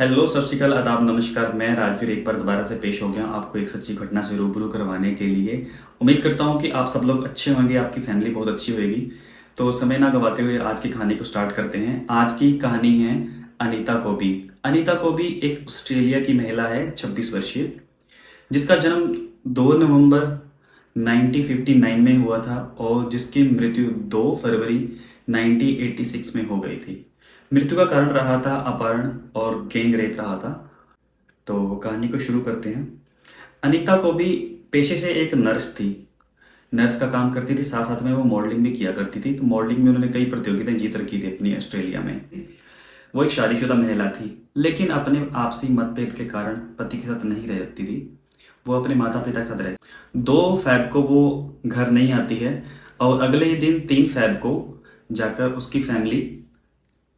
Hello, सत श्रीकाल, आदाब, नमस्कार। मैं राजवीर एक बार दोबारा से पेश हो गया आपको एक सच्ची घटना से रूबरू करवाने के लिए। उम्मीद करता हूँ कि आप सब लोग अच्छे होंगे, आपकी फैमिली बहुत अच्छी होगी। तो समय ना गवाते हुए आज की कहानी को स्टार्ट करते हैं। आज की कहानी है अनीता कोबी। अनीता कोबी एक ऑस्ट्रेलिया की महिला है, 26 वर्षीय, जिसका जन्म 2 नवंबर 1959 में हुआ था और जिसकी मृत्यु 2 फरवरी 1986 में हो गई थी। मृत्यु का कारण रहा था अपहरण और गैंग रेप रहा था। तो कहानी को शुरू करते हैं। अनीता को भी पेशे से एक नर्स थी। नर्स का काम करती थी, साथ साथ में वो मॉडलिंग भी किया करती थी। तो मॉडलिंग में उन्होंने कई प्रतियोगिताएं जीत रखी थी अपनी ऑस्ट्रेलिया में। वो एक शादीशुदा महिला थी, लेकिन अपने आपसी मतभेद के कारण पति के साथ नहीं रह सकती थी। वो अपने माता पिता के साथ रहती। 2 फैब को वो घर नहीं आती है और अगले ही दिन 3 फैब को जाकर उसकी फैमिली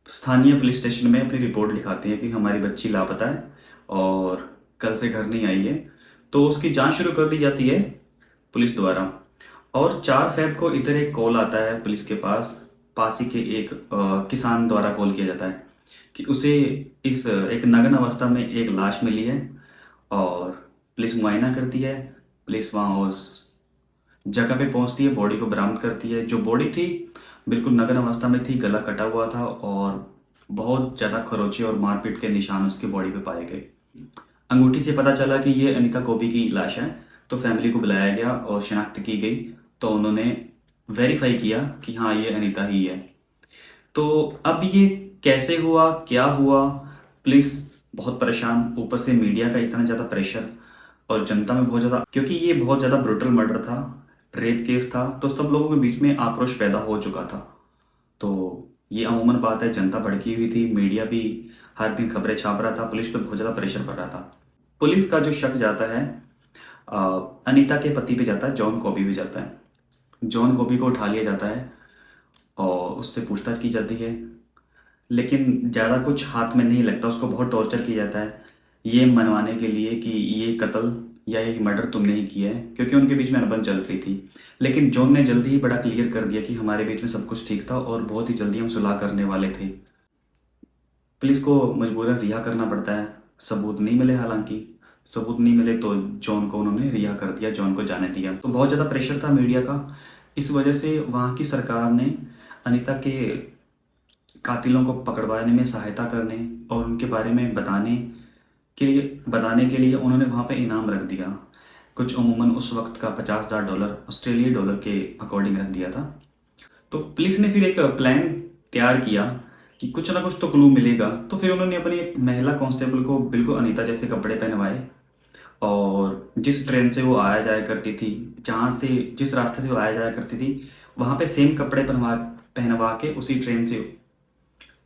स्थानीय पुलिस स्टेशन में अपनी रिपोर्ट लिखाती है कि हमारी बच्ची लापता है और कल से घर नहीं आई है। तो उसकी जांच शुरू कर दी जाती है पुलिस द्वारा। और 4 फैब को इधर एक कॉल आता है पुलिस के पास ही के एक किसान द्वारा कॉल किया जाता है कि उसे इस एक नग्न अवस्था में एक लाश मिली है। और पुलिस मुआयना करती है। पुलिस वहाँ उस जगह पे पहुंचती है, बॉडी को बरामद करती है। जो बॉडी थी बिल्कुल नग्न अवस्था में थी, गला कटा हुआ था और बहुत ज़्यादा खरोंचे और मारपीट के निशान उसकी बॉडी पे पाए गए। अंगूठी से पता चला कि ये अनीता कोबी की लाश है। तो फैमिली को बुलाया गया और शिनाख्त की गई। तो उन्होंने वेरीफाई किया कि हाँ, ये अनीता ही है। तो अब ये कैसे हुआ, क्या हुआ, पुलिस बहुत परेशान, ऊपर से मीडिया का इतना ज़्यादा प्रेशर और जनता में बहुत ज़्यादा, क्योंकि ये बहुत ज़्यादा ब्रूटल मर्डर था, रेप केस था, तो सब लोगों के बीच में आक्रोश पैदा हो चुका था। तो ये अमूमन बात है, जनता भड़की हुई थी, मीडिया भी हर दिन खबरें छाप रहा था, पुलिस पे बहुत ज़्यादा प्रेशर पड़ रहा था। पुलिस का जो शक जाता है अनीता के पति पे जाता है, जॉन कॉबी पे जाता है। जॉन कॉबी को उठा लिया जाता है और उससे पूछताछ की जाती है, लेकिन ज़्यादा कुछ हाथ में नहीं लगता। उसको बहुत टॉर्चर किया जाता है ये मनवाने के लिए कि ये कत्ल या ये मर्डर तुमने ही किया है, क्योंकि उनके बीच में अनबन चल रही थी। लेकिन जॉन ने जल्दी ही बड़ा क्लियर कर दिया कि हमारे बीच में सब कुछ ठीक था और बहुत ही जल्दी हम सुलह करने वाले थे। पुलिस को मजबूरन रिहा करना पड़ता है। सबूत नहीं मिले, हालांकि सबूत नहीं मिले तो जॉन को उन्होंने रिहा कर दिया, जॉन को जाने दिया। तो बहुत ज़्यादा प्रेशर था मीडिया का। इस वजह से वहाँ की सरकार ने अनीता के कातिलों को पकड़वाने में सहायता करने और उनके बारे में बताने के लिए उन्होंने वहाँ पे इनाम रख दिया। कुछ अमूमन उस वक्त का $50,000 ऑस्ट्रेलियाई डॉलर के अकॉर्डिंग रख दिया था। तो पुलिस ने फिर एक प्लान तैयार किया कि कुछ ना कुछ तो क्लू मिलेगा। तो फिर उन्होंने अपनी एक महिला कांस्टेबल को बिल्कुल अनीता जैसे कपड़े पहनवाए और जिस ट्रेन से वो आया जाया करती थी, जिस रास्ते से वो आया जाया करती थी, वहाँ पे सेम कपड़े पहनवा पहनवा के उसी ट्रेन से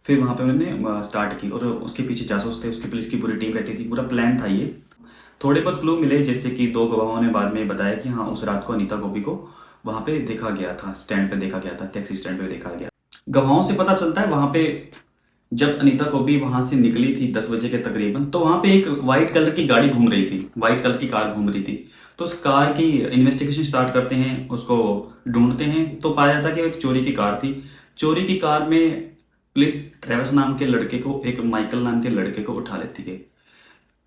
फिर वहाँ पे उन्होंने स्टार्ट की। और उसके पीछे जासूस थे, उसकी पुलिस की पूरी टीम रहती थी, पूरा प्लान था ये। थोड़े बहुत क्लू मिले, जैसे कि 2 गवाहों ने बाद में बताया कि हाँ, उस रात को अनीता गोपी को वहाँ पे देखा गया था, स्टैंड पे देखा गया था, टैक्सी स्टैंड पे देखा गया। गवाहों से पता चलता है वहाँ पे जब अनीता कोबी वहां से निकली थी 10 बजे के तकरीबन, तो वहां पे एक वाइट कलर की गाड़ी घूम रही थी, वाइट कलर की कार घूम रही थी। तो उस कार की इन्वेस्टिगेशन स्टार्ट करते हैं, उसको ढूंढते हैं। तो पाया जाता कि वो एक चोरी की कार थी। चोरी की कार में पुलिस ट्रेवस नाम के लड़के को, एक माइकल नाम के लड़के को उठा लेती है,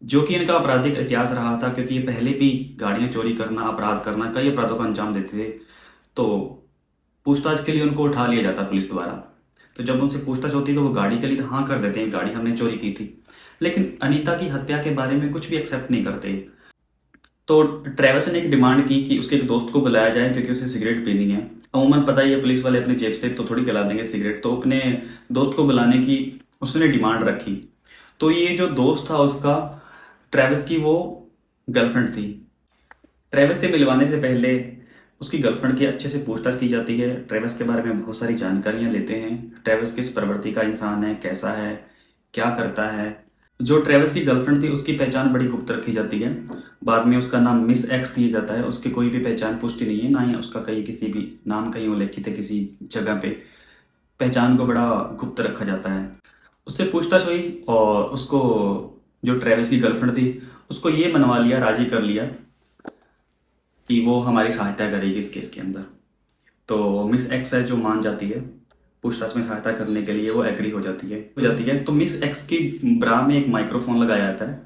जो कि इनका आपराधिक इतिहास रहा था, क्योंकि ये पहले भी गाड़ियां चोरी करना, अपराध करना, कई अपराधों का अंजाम देते थे। तो पूछताछ के लिए उनको उठा लिया जाता पुलिस द्वारा। तो जब उनसे पूछताछ होती तो वो गाड़ी के लिए हाँ कर देते हैं, गाड़ी हमने चोरी की थी, लेकिन अनीता की हत्या के बारे में कुछ भी एक्सेप्ट नहीं करते। तो ट्रेवस ने एक डिमांड की कि उसके एक दोस्त को बुलाया जाए, क्योंकि उसे सिगरेट पीनी है। अमूमन पता ही है, पुलिस वाले अपने जेब से तो थोड़ी पिला देंगे सिगरेट, तो अपने दोस्त को बुलाने की उसने डिमांड रखी। तो ये जो दोस्त था उसका, ट्रेवस की वो गर्लफ्रेंड थी। ट्रेवस से मिलवाने से पहले उसकी गर्लफ्रेंड की अच्छे से पूछताछ की जाती है। ट्रेवस के बारे में बहुत सारी जानकारियां लेते हैं। ट्रेवस किस प्रवृत्ति का इंसान है, कैसा है, क्या करता है। जो ट्रेवस की गर्लफ्रेंड थी उसकी पहचान बड़ी गुप्त रखी जाती है। बाद में उसका नाम मिस एक्स दिया जाता है। उसकी कोई भी पहचान पुष्टि नहीं है, ना ही उसका कहीं किसी भी नाम कहीं उल्लेखित है किसी जगह पे। पहचान को बड़ा गुप्त रखा जाता है। उससे पूछताछ हुई और उसको, जो ट्रेवस की गर्लफ्रेंड थी, उसको ये मनवा लिया, राजी कर लिया कि वो हमारी सहायता करेगी इस केस के अंदर। तो मिस एक्स है जो मान जाती है पूछताछ में सहायता करने के लिए वो एग्री हो जाती है। तो मिस एक्स की ब्रा में एक माइक्रोफोन लगाया जाता है,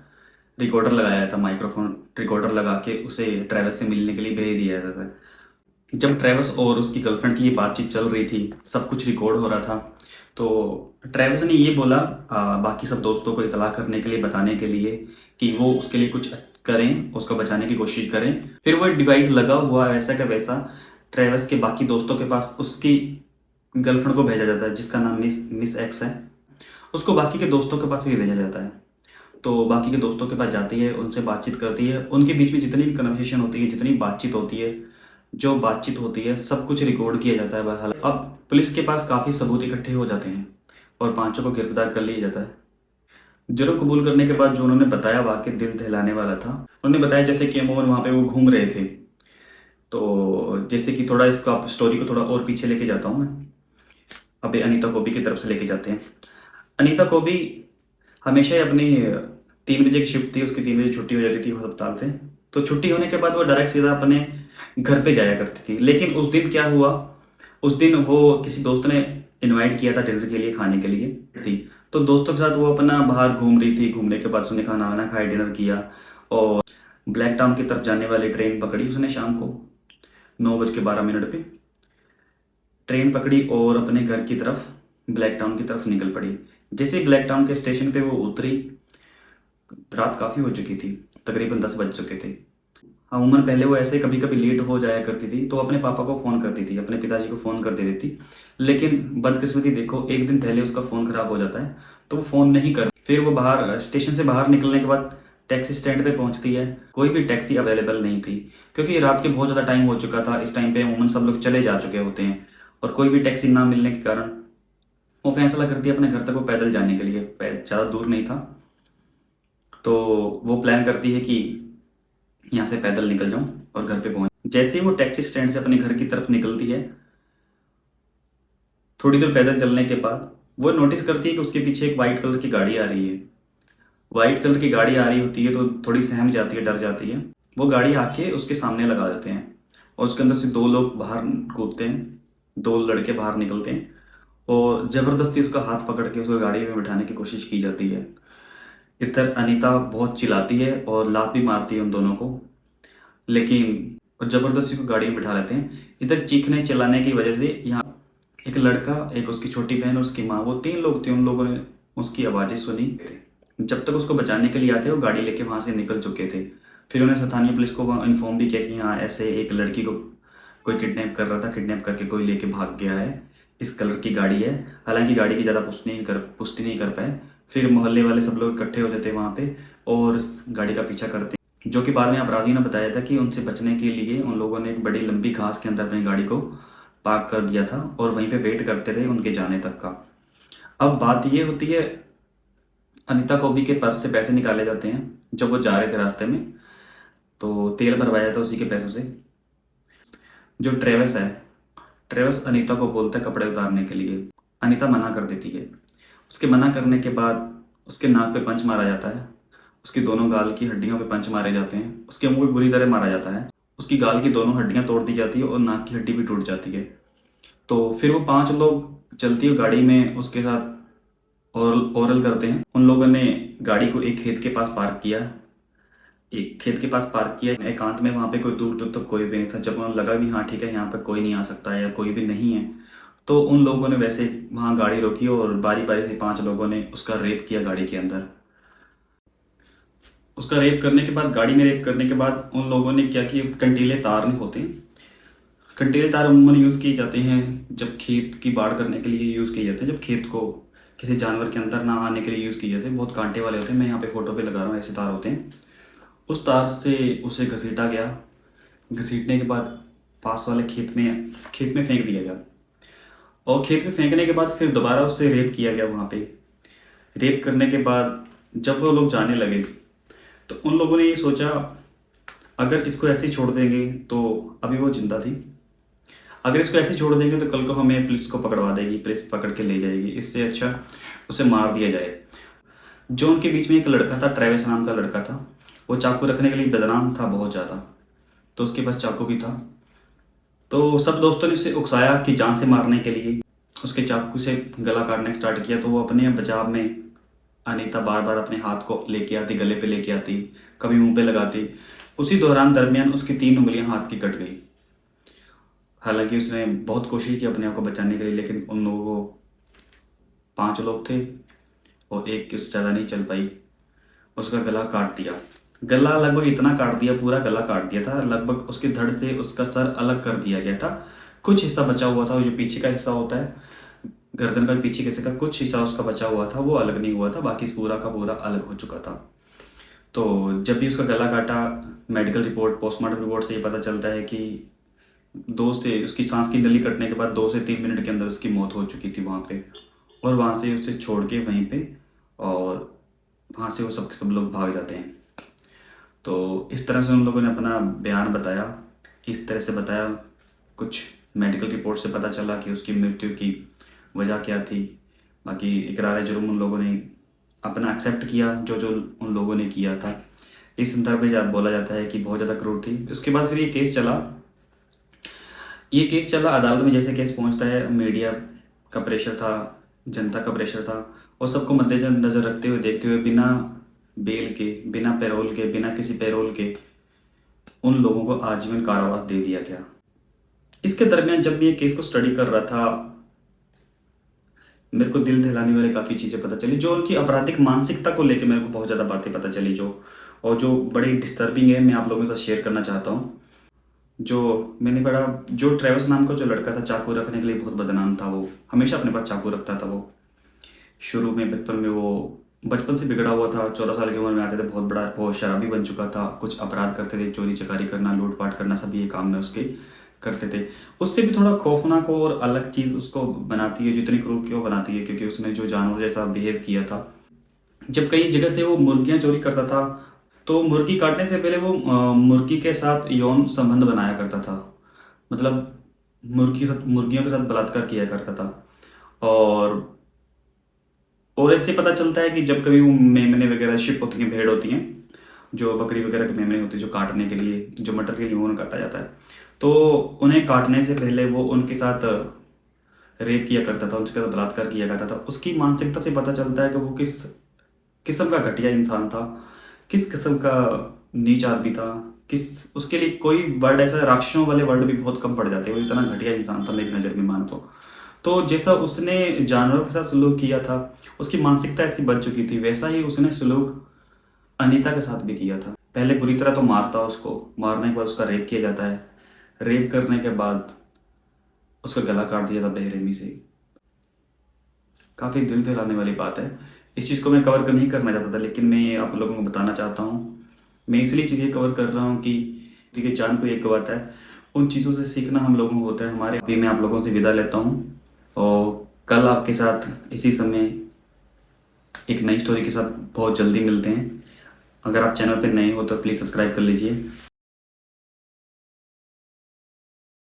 रिकॉर्डर लगाया जाता है, माइक्रोफोन रिकॉर्डर लगा के उसे ट्रेविस से मिलने के लिए भेज दिया जाता है। जब ट्रेविस और उसकी गर्लफ्रेंड की ये बातचीत चल रही थी, सब कुछ रिकॉर्ड हो रहा था, तो ट्रेविस ने ये बोला बाकी सब दोस्तों को इतला करने के लिए, बताने के लिए कि वो उसके लिए कुछ करें, उसको बचाने की कोशिश करें। फिर वो डिवाइस लगा हुआ वैसा का वैसा ट्रेविस के बाकी दोस्तों के पास उसकी गर्लफ्रेंड को भेजा जाता है, जिसका नाम मिस एक्स है। उसको बाकी के दोस्तों के पास भी भेजा जाता है। तो बाकी के दोस्तों के पास जाती है, उनसे बातचीत करती है, उनके बीच में जितनी भी कन्वर्सेशन होती है, जितनी बातचीत होती है, जो बातचीत होती है सब कुछ रिकॉर्ड किया जाता है। बहरहाल अब पुलिस के पास काफ़ी सबूत इकट्ठे हो जाते हैं और पांचों को गिरफ्तार कर लिया जाता है। जुर्म कबूल करने के बाद जो उन्होंने बताया वाकई दिल दहलाने वाला था। उन्होंने बताया जैसे कि अमूमन वहाँ पे वो घूम रहे थे। तो जैसे कि थोड़ा इसका स्टोरी को थोड़ा और पीछे लेके जाता हूँ मैं। अभी अनीता कोबी की तरफ से लेके जाते हैं। अनीता कोबी हमेशा ही अपनी 3 बजे की शिफ्ट थी, उसकी 3 बजे छुट्टी हो जाती थी अस्पताल से। तो छुट्टी होने के बाद वो डायरेक्ट सीधा अपने घर पे जाया करती थी। लेकिन उस दिन क्या हुआ, उस दिन वो किसी दोस्त ने इनवाइट किया था डिनर के लिए, खाने के लिए थी। तो दोस्तों के साथ वो अपना बाहर घूम रही थी। घूमने के बाद उसने खाना वाना खाया, डिनर किया और ब्लैक टाउन की तरफ जाने वाली ट्रेन पकड़ी उसने। शाम को 9:12 पे ट्रेन पकड़ी और अपने घर की तरफ, ब्लैक टाउन की तरफ निकल पड़ी। जैसे ही ब्लैक टाउन के स्टेशन पे वो उतरी, रात काफ़ी हो चुकी थी, तकरीबन 10 बज चुके थे। अमूमन पहले वो ऐसे कभी कभी लेट हो जाया करती थी, तो अपने पापा को फ़ोन करती थी, अपने पिताजी को फ़ोन कर देती थी। लेकिन बदकिस्मती देखो, एक दिन पहले उसका फ़ोन ख़राब हो जाता है, तो वो फ़ोन नहीं कर। फिर वो बाहर स्टेशन से बाहर निकलने के बाद टैक्सी स्टैंड पे पहुंचती है। कोई भी टैक्सी अवेलेबल नहीं थी, क्योंकि रात के बहुत ज़्यादा टाइम हो चुका था। इस टाइम पे अमूमन सब लोग चले जा चुके होते हैं और कोई भी टैक्सी ना मिलने के कारण वो फैसला करती है अपने घर तक वो पैदल जाने के लिए। ज़्यादा दूर नहीं था, तो वो प्लान करती है कि यहाँ से पैदल निकल जाऊं और घर पे पहुंच। जैसे ही वो टैक्सी स्टैंड से अपने घर की तरफ निकलती है, थोड़ी देर पैदल चलने के बाद वो नोटिस करती है कि उसके पीछे एक वाइट कलर की गाड़ी आ रही है। वाइट कलर की गाड़ी आ रही होती है तो थोड़ी सहम जाती है, डर जाती है। वो गाड़ी आके उसके सामने लगा देते हैं और उसके अंदर से 2 लोग बाहर कूदते हैं, 2 लड़के बाहर निकलते हैं और जबरदस्ती उसका हाथ पकड़ के उसको गाड़ी में बिठाने की कोशिश की जाती है। इधर अनीता बहुत चिल्लाती है और लात भी मारती है उन दोनों को, लेकिन जबरदस्ती को गाड़ी में बिठा लेते हैं। इधर चीखने चिल्लाने की वजह से यहाँ एक लड़का, एक उसकी छोटी बहन और उसकी माँ, वो 3 लोग थे। उन लोगों ने उसकी आवाज़ें सुनी। जब तक उसको बचाने के लिए आते वो गाड़ी लेके वहाँ से निकल चुके थे। फिर उन्हें स्थानीय पुलिस को इन्फॉर्म भी किया कि हाँ ऐसे एक लड़की को कोई किडनैप कर रहा था, किडनैप करके कोई लेके भाग गया है, इस कलर की गाड़ी है। हालांकि गाड़ी की ज़्यादा पुष्टि नहीं कर पाए। फिर मोहल्ले वाले सब लोग इकट्ठे हो जाते हैं वहाँ पे और गाड़ी का पीछा करते हैं, जो कि बाद में अपराधियों ने बताया था कि उनसे बचने के लिए उन लोगों ने एक बड़ी लंबी घास के अंदर अपनी गाड़ी को पार्क कर दिया था और वहीं पे वेट करते रहे उनके जाने तक का। अब बात ये होती है, अनीता कोबी के पर्स से पैसे निकाले जाते हैं जब वो जा रहे थे रास्ते में, तो तेल भरवाया था उसी के पैसों से। जो ट्रेविस है, ट्रेविस अनीता को बोलता है कपड़े उतारने के लिए। अनीता मना कर देती है। उसके मना करने के बाद उसके नाक पे पंच मारा जाता है, उसकी दोनों गाल की हड्डियों पे पंच मारे जाते हैं, उसके मुंह पे बुरी तरह मारा जाता है, उसकी गाल की दोनों हड्डियां तोड़ दी जाती है और नाक की हड्डी भी टूट जाती है। तो फिर वो 5 लोग चलती हुई गाड़ी में उसके साथ ओरल करते हैं। उन लोगों ने गाड़ी को एक खेत के पास पार्क किया, एकांत में। वहां पे कोई दूर दूर तक कोई भी नहीं था। जब उन्हें लगा भी हाँ ठीक है यहाँ पे कोई नहीं आ सकता है या कोई भी नहीं है, तो उन लोगों ने वैसे वहां गाड़ी रोकी और बारी बारी से 5 लोगों ने उसका रेप किया गाड़ी के अंदर। उसका रेप करने के बाद, गाड़ी में रेप करने के बाद उन लोगों ने क्या किया, कंटीले तार नहीं होते, कंटीले तार अमूमन यूज किए जाते हैं जब खेत की बाड़ करने के लिए यूज किए जाते हैं, जब खेत को किसी जानवर के अंदर ना आने के लिए यूज किए जाते हैं। बहुत कांटे वाले होते हैं, मैं यहाँ पे फोटो पे लगा रहा हूँ, ऐसे तार होते हैं। उस तार से उसे घसीटा गया। घसीटने के बाद पास वाले खेत में फेंक दिया गया और खेत में फेंकने के बाद फिर दोबारा उससे रेप किया गया वहाँ पे। रेप करने के बाद जब वो लोग जाने लगे तो उन लोगों ने ये सोचा अगर इसको ऐसे ही छोड़ देंगे, तो अभी वो जिंदा थी, अगर इसको ऐसे ही छोड़ देंगे तो कल को हमें पुलिस को पकड़वा देगी, पुलिस पकड़ के ले जाएगी, इससे अच्छा उसे मार दिया जाए। जो उनके बीच में एक लड़का था, ट्रेविस नाम का लड़का था, वो चाकू रखने के लिए बदनाम था बहुत ज़्यादा, तो उसके पास चाकू भी था। तो सब दोस्तों ने उसे उकसाया कि जान से मारने के लिए, उसके चाकू से गला काटना स्टार्ट किया, तो वो अपने बचाव में अनीता बार बार अपने हाथ को लेके आती, गले पे लेके आती, कभी मुंह पे लगाती। उसी दरमियान उसकी 3 उंगलियां हाथ की कट गई। हालांकि उसने बहुत कोशिश की अपने आप को बचाने के लिए, लेकिन उन लोगों को 5 लोग थे और एक की उससे ज़्यादा नहीं चल पाई, उसका गला काट दिया। गला लगभग इतना काट दिया, पूरा गला काट दिया था, लगभग उसके धड़ से उसका सर अलग कर दिया गया था। कुछ हिस्सा बचा हुआ था, जो पीछे का हिस्सा होता है गर्दन का पीछे कैसे का, कुछ हिस्सा उसका बचा हुआ था, वो अलग नहीं हुआ था, बाकी पूरा का पूरा अलग हो चुका था। तो जब भी उसका गला काटा, मेडिकल रिपोर्ट, पोस्टमार्टम रिपोर्ट से ये पता चलता है कि उसकी सांस की नली कटने के बाद 2 से 3 मिनट के अंदर उसकी मौत हो चुकी थी वहाँ पे। और वहाँ से उसे छोड़ के वहीं पे, और वहाँ से वो सब लोग भाग जाते हैं। तो इस तरह से उन लोगों ने अपना बयान बताया, इस तरह से बताया। कुछ मेडिकल रिपोर्ट से पता चला कि उसकी मृत्यु की वजह क्या थी। बाकी इकरार जुर्म उन लोगों ने अपना एक्सेप्ट किया, जो जो उन लोगों ने किया था। इस संदर्भ में बोला जाता है कि बहुत ज़्यादा क्रूर थी। उसके बाद फिर ये केस चला अदालत में। जैसे केस पहुंचता है, मीडिया का प्रेशर था, जनता का प्रेशर था, और सबको मद्देनजर रखते हुए, देखते हुए, बिना बेल के, बिना पैरोल के, बिना किसी पैरोल के उन लोगों को आजीवन कारावास दे दिया गया। इसके दरमियान जब मैं ये केस को स्टडी कर रहा था, मेरे को दिल दहलाने वाली काफ़ी चीज़ें पता चली, जो उनकी आपराधिक मानसिकता को लेकर मेरे को बहुत ज़्यादा बातें पता चली, जो बड़ी डिस्टर्बिंग है, मैं आप लोगों के साथ शेयर करना चाहता हूँ। जो ट्रेवस नाम का जो लड़का था, चाकू रखने के लिए बहुत बदनाम था, वो हमेशा अपने पास चाकू रखता था। वो शुरू में बचपन से बिगड़ा हुआ था, 14 साल की उम्र में आते थे, बहुत बड़ा वो शराबी बन चुका था, कुछ अपराध करते थे, चोरी चकारी करना, लूटपाट करना, सभी ये काम में उसके करते थे। उससे भी थोड़ा खौफनाक और अलग चीज़ उसको बनाती है, जितनी क्रूर क्यों बनाती है, क्योंकि उसने जो जानवर जैसा बिहेव किया था। जब कई जगह से वो मुर्गियां चोरी करता था, तो मुर्गी काटने से पहले वो मुर्गी के साथ यौन संबंध बनाया करता था, मतलब मुर्गियों के साथ बलात्कार किया करता था। और इससे पता चलता है कि जब कभी वो मेमने वगैरह शिप होती हैं, भेड़ होती हैं, जो बकरी वगैरह के मेमने होती है, जो काटने के लिए, जो मटर के लिए उन्हें काटा जाता है, तो उन्हें काटने से पहले वो उनके साथ रेप किया करता था, उनके साथ बलात्कार किया करता था। उसकी मानसिकता से पता चलता है कि वो किस किस्म का घटिया इंसान था, किस किस्म का नीच आदमी था। उसके लिए कोई वर्ड ऐसा, राक्षसों वाले वर्ड भी बहुत कम पड़ जाते हैं, वो इतना घटिया इंसान था मेरी नज़र में, मानो तो जैसा उसने जानवरों के साथ सलूक किया था, उसकी मानसिकता ऐसी बन चुकी थी, वैसा ही उसने सलूक अनीता के साथ भी किया था। पहले बुरी तरह तो मारता, उसको मारने के बाद उसका रेप किया जाता है, रेप करने के बाद उसका गला काट दिया था बेरहमी से। काफ़ी दिल दहलाने वाली बात है। इस चीज़ को मैं कवर नहीं करना चाहता था, लेकिन मैं आप लोगों को बताना चाहता हूँ। मैं इसलिए चीज़ें कवर कर रहा हूँ कि देखिए, जान को एक गवाता है, उन चीज़ों से सीखना हम लोगों को होता है। हमारे अभी मैं आप लोगों से विदा लेता हूँ, और कल आपके साथ इसी समय एक नई स्टोरी के साथ बहुत जल्दी मिलते हैं। अगर आप चैनल पर नए हो तो प्लीज़ सब्सक्राइब कर लीजिए।